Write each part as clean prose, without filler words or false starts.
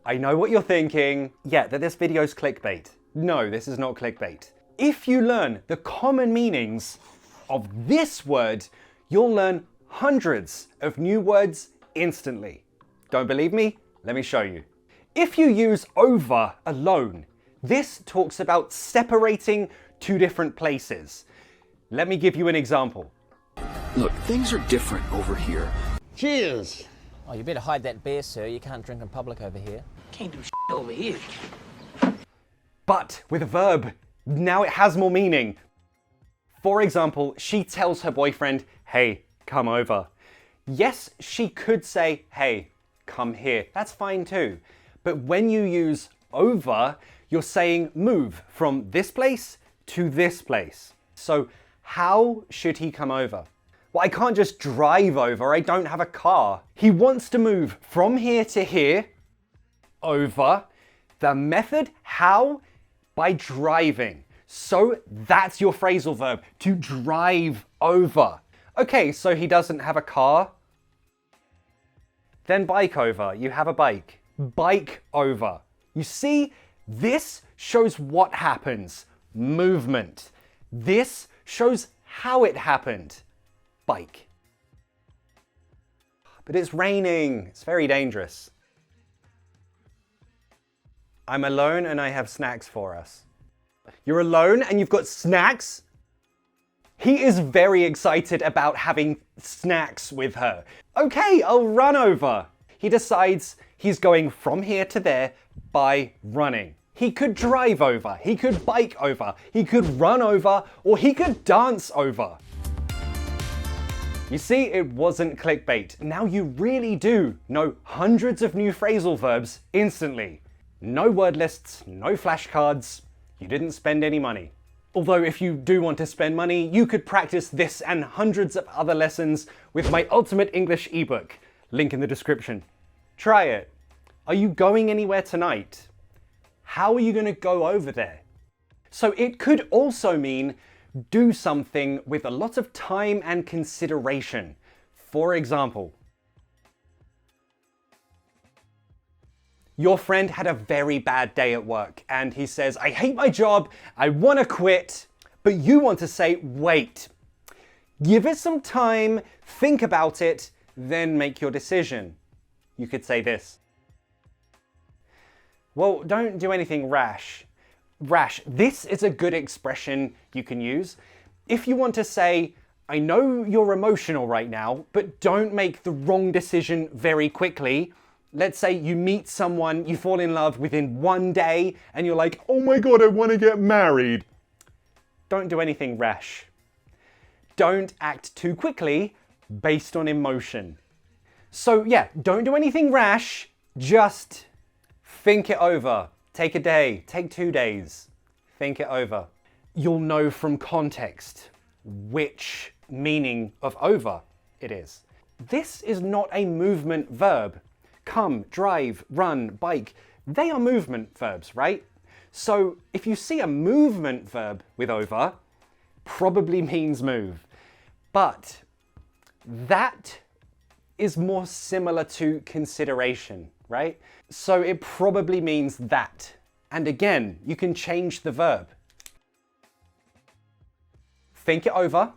I know what you're thinking. Yeah, that this video's clickbait. No, this is not clickbait. If you learn the common meanings of this word, you'll learn hundreds of new words instantly. Don't believe me? Let me show you. If you use over alone, this talks about separating two different places. Let me give you an example. Look, things are different over here. Cheers. Oh, you better hide that beer, sir. You can't drink in public over here. Can't do shit over here. But with a verb, now it has more meaning. For example, she tells her boyfriend, hey, come over. Yes, she could say, hey, come here. That's fine too. But when you use over, you're saying move from this place to this place. So how should he come over? Well, I can't just drive over. I don't have a car. He wants to move from here to here, over. The method, how? By driving. So that's your phrasal verb, to drive over. Okay, so he doesn't have a car. Then bike over. You have a bike. Bike over. You see, this shows what happens. Movement. This shows how it happened. Bike. But it's raining. It's very dangerous. I'm alone and I have snacks for us. You're alone and you've got snacks? He is very excited about having snacks with her. Okay, I'll run over. He decides he's going from here to there by running. He could drive over, he could bike over, he could run over, or he could dance over. You see, it wasn't clickbait. Now you really do know hundreds of new phrasal verbs instantly. No word lists, no flashcards. You didn't spend any money. Although if you do want to spend money, you could practice this and hundreds of other lessons with my Ultimate English ebook. Link in the description. Try it. Are you going anywhere tonight? How are you going to go over there? So it could also mean do something with a lot of time and consideration. For example, your friend had a very bad day at work and he says, I hate my job, I want to quit, but you want to say, wait, give it some time, think about it, then make your decision. You could say this. Well, don't do anything rash. Rash, this is a good expression you can use. If you want to say, I know you're emotional right now, but don't make the wrong decision very quickly. Let's say you meet someone, you fall in love within one day, and you're like, oh my God, I want to get married. Don't do anything rash. Don't act too quickly based on emotion. So yeah, don't do anything rash, just think it over. Take a day, take 2 days, think it over. You'll know from context which meaning of over it is. This is not a movement verb. Come, drive, run, bike, they are movement verbs, right? So if you see a movement verb with over, probably means move. But that is more similar to consideration, right? So it probably means that. And again, you can change the verb. Think it over,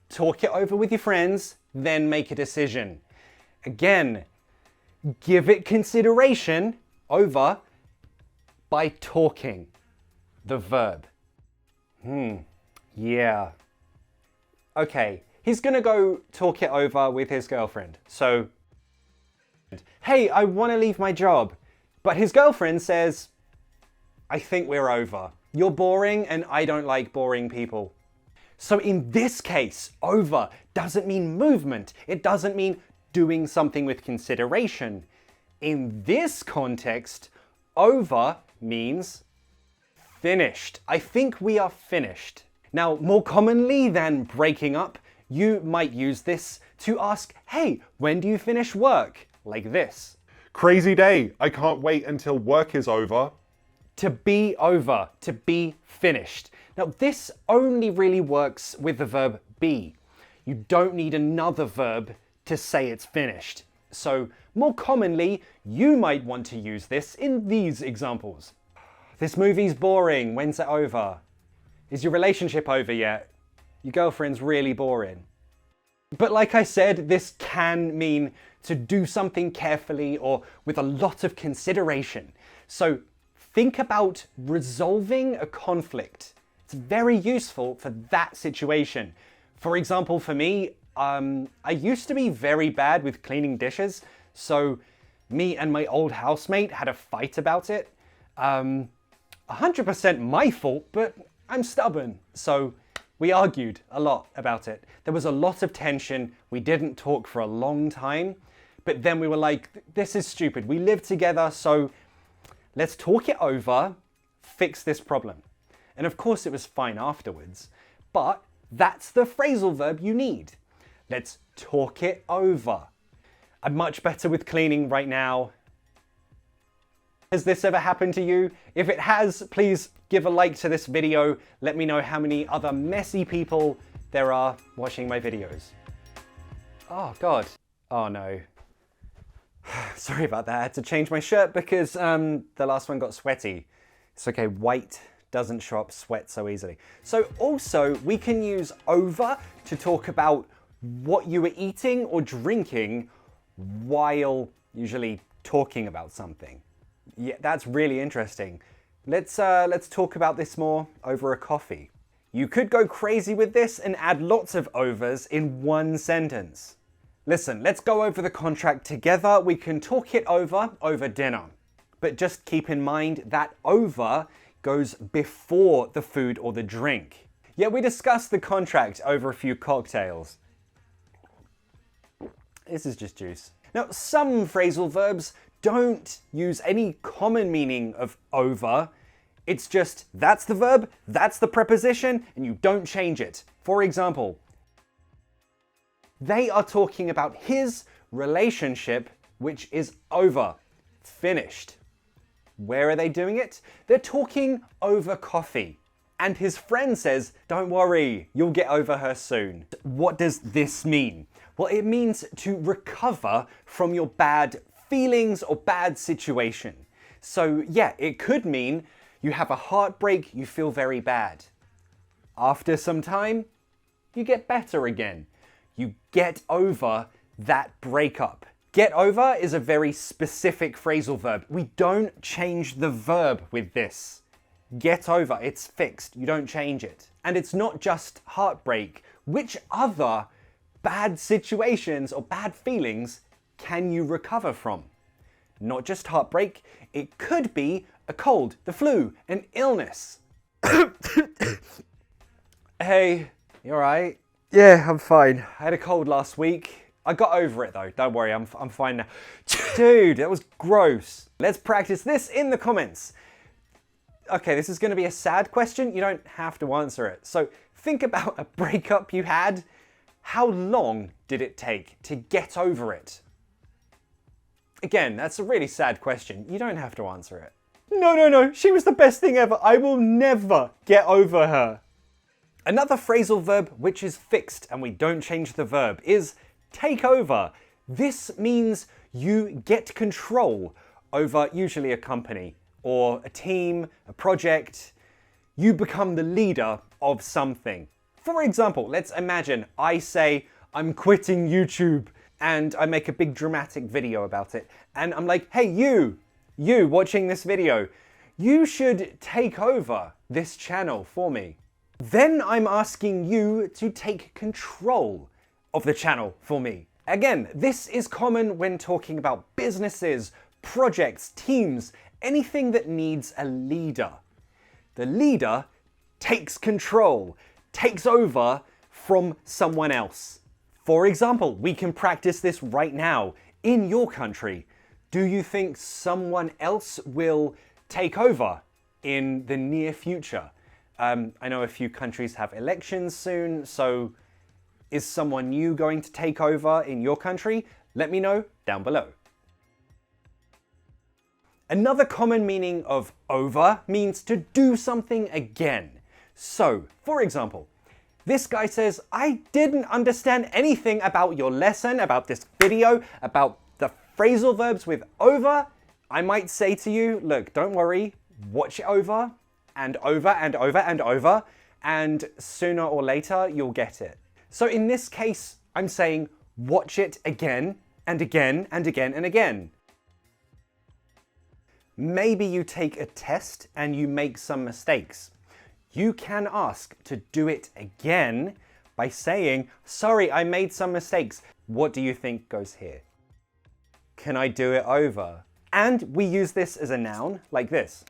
talk it over with your friends, then make a decision. Again, give it consideration over by talking the verb. Yeah. Okay, he's gonna go talk it over with his girlfriend. So, hey, I wanna leave my job. But his girlfriend says, I think we're over. You're boring and I don't like boring people. So in this case, over doesn't mean movement. It doesn't mean doing something with consideration. In this context, over means finished. I think we are finished. Now, more commonly than breaking up, you might use this to ask, hey, when do you finish work? Like this. Crazy day. I can't wait until work is over. To be over, to be finished. Now, this only really works with the verb be. You don't need another verb to say it's finished. So More commonly, you might want to use this in these examples. This movie's boring, when's it over? Is your relationship over yet? Your girlfriend's really boring. But like I said, this can mean to do something carefully or with a lot of consideration. So think about resolving a conflict. It's very useful for that situation. For example, for me, I used to be very bad with cleaning dishes. So me and my old housemate had a fight about it. 100% my fault, but I'm stubborn. So we argued a lot about it. There was a lot of tension. We didn't talk for a long time. But then we were like, this is stupid. We live together, so let's talk it over, fix this problem. And of course it was fine afterwards. But that's the phrasal verb you need. Let's talk it over. I'm much better with cleaning right now. Has this ever happened to you? If it has, please give a like to this video. Let me know how many other messy people there are watching my videos. Oh God. Oh no. Sorry about that. I had to change my shirt because the last one got sweaty. It's okay, white doesn't show up sweat so easily. So also we can use over to talk about what you were eating or drinking while usually talking about something. Yeah, that's really interesting. Let's talk about this more over a coffee. You could go crazy with this and add lots of overs in one sentence. Listen, let's go over the contract together. We can talk it over dinner. But just keep in mind that over goes before the food or the drink. Yeah, we discussed the contract over a few cocktails. This is just juice. Now, some phrasal verbs don't use any common meaning of over. It's just, that's the verb, that's the preposition, and you don't change it. For example, they are talking about his relationship, which is over, finished. Where are they doing it? They're talking over coffee. And his friend says, don't worry, you'll get over her soon. What does this mean? Well, it means to recover from your bad feelings or bad situation. So yeah, it could mean you have a heartbreak, you feel very bad. After some time, you get better again. You get over that breakup. Get over is a very specific phrasal verb. We don't change the verb with this. Get over, it's fixed, you don't change it. And it's not just heartbreak. Which other bad situations or bad feelings can you recover from? Not just heartbreak, it could be a cold, the flu, an illness. Hey, you alright? Yeah, I'm fine. I had a cold last week. I got over it though, don't worry, I'm fine now. Dude, that was gross. Let's practice this in the comments. Okay, this is going to be a sad question. You don't have to answer it. So think about a breakup you had. How long did it take to get over it? Again, that's a really sad question. You don't have to answer it. No, she was the best thing ever. I will never get over her. Another phrasal verb which is fixed and we don't change the verb is take over. This means you get control over usually a company or a team, a project. You become the leader of something. For example, let's imagine I say I'm quitting YouTube and I make a big dramatic video about it. And I'm like, hey, you watching this video, you should take over this channel for me. Then I'm asking you to take control of the channel for me. Again, this is common when talking about businesses, projects, teams, anything that needs a leader. The leader takes control, takes over from someone else. For example, we can practice this right now in your country. Do you think someone else will take over in the near future? I know a few countries have elections soon, so is someone new going to take over in your country? Let me know down below. Another common meaning of over means to do something again. So, for example, this guy says, I didn't understand anything about your lesson, about this video, about the Phrasal verbs with over, I might say to you, look, don't worry, watch it over and over and over and over, and sooner or later you'll get it. So in this case, I'm saying watch it again and again and again and again. Maybe you take a test and you make some mistakes. You can ask to do it again by saying, sorry, I made some mistakes. What do you think goes here? Can I do it over? And we use this as a noun like this.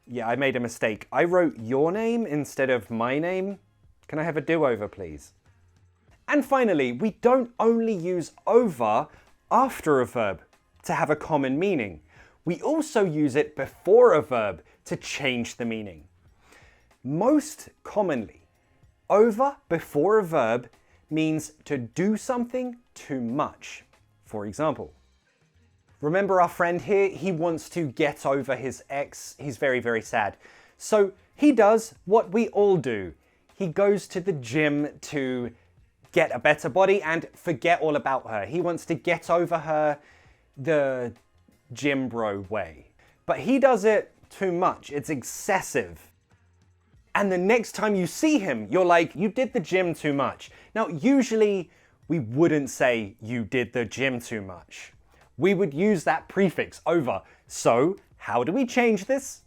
Yeah, I made a mistake. I wrote your name instead of my name. Can I have a do-over, please? And finally, we don't only use over after a verb to have a common meaning. We also use it before a verb to change the meaning. Most commonly, over before a verb means to do something too much. For example, remember our friend here? He wants to get over his ex. He's very, very sad. So he does what we all do. He goes to the gym to get a better body and forget all about her. He wants to get over her the gym bro way. But he does it too much. It's excessive. And the next time you see him, you're like, you did the gym too much. Now, usually we wouldn't say you did the gym too much. We would use that prefix over. So how do we change this?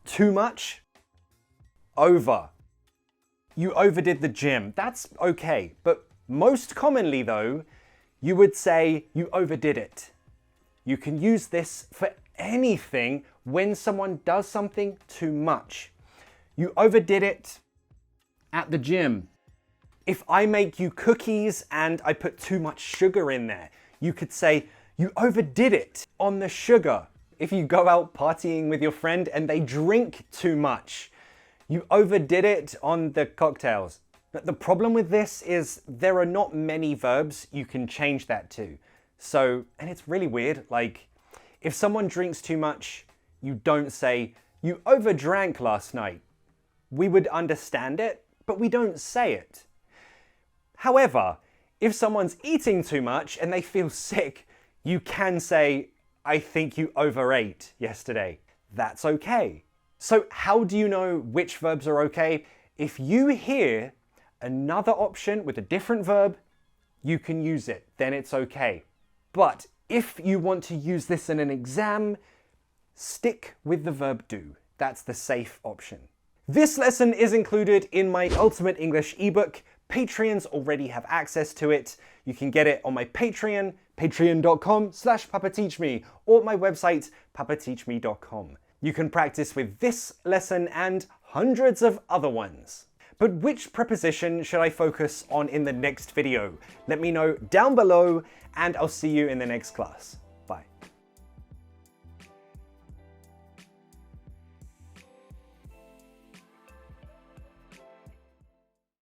Too much, over. You overdid the gym. That's okay. But most commonly though, you would say you overdid it. You can use this for anything when someone does something too much. You overdid it at the gym. If I make you cookies and I put too much sugar in there, you could say, you overdid it on the sugar. If you go out partying with your friend and they drink too much, you overdid it on the cocktails. But the problem with this is there are not many verbs you can change that to. So, and it's really weird, like, if someone drinks too much, you don't say, you overdrank last night. We would understand it, but we don't say it. However, if someone's eating too much and they feel sick, you can say, I think you overate yesterday. That's okay. So how do you know which verbs are okay? If you hear another option with a different verb, you can use it, then it's okay. But if you want to use this in an exam, stick with the verb do. That's the safe option. This lesson is included in my Ultimate English ebook. Patreons already have access to it. You can get it on my Patreon, patreon.com/papateachme, or my website, papateachme.com. You can practice with this lesson and hundreds of other ones. But which preposition should I focus on in the next video? Let me know down below, and I'll see you in the next class.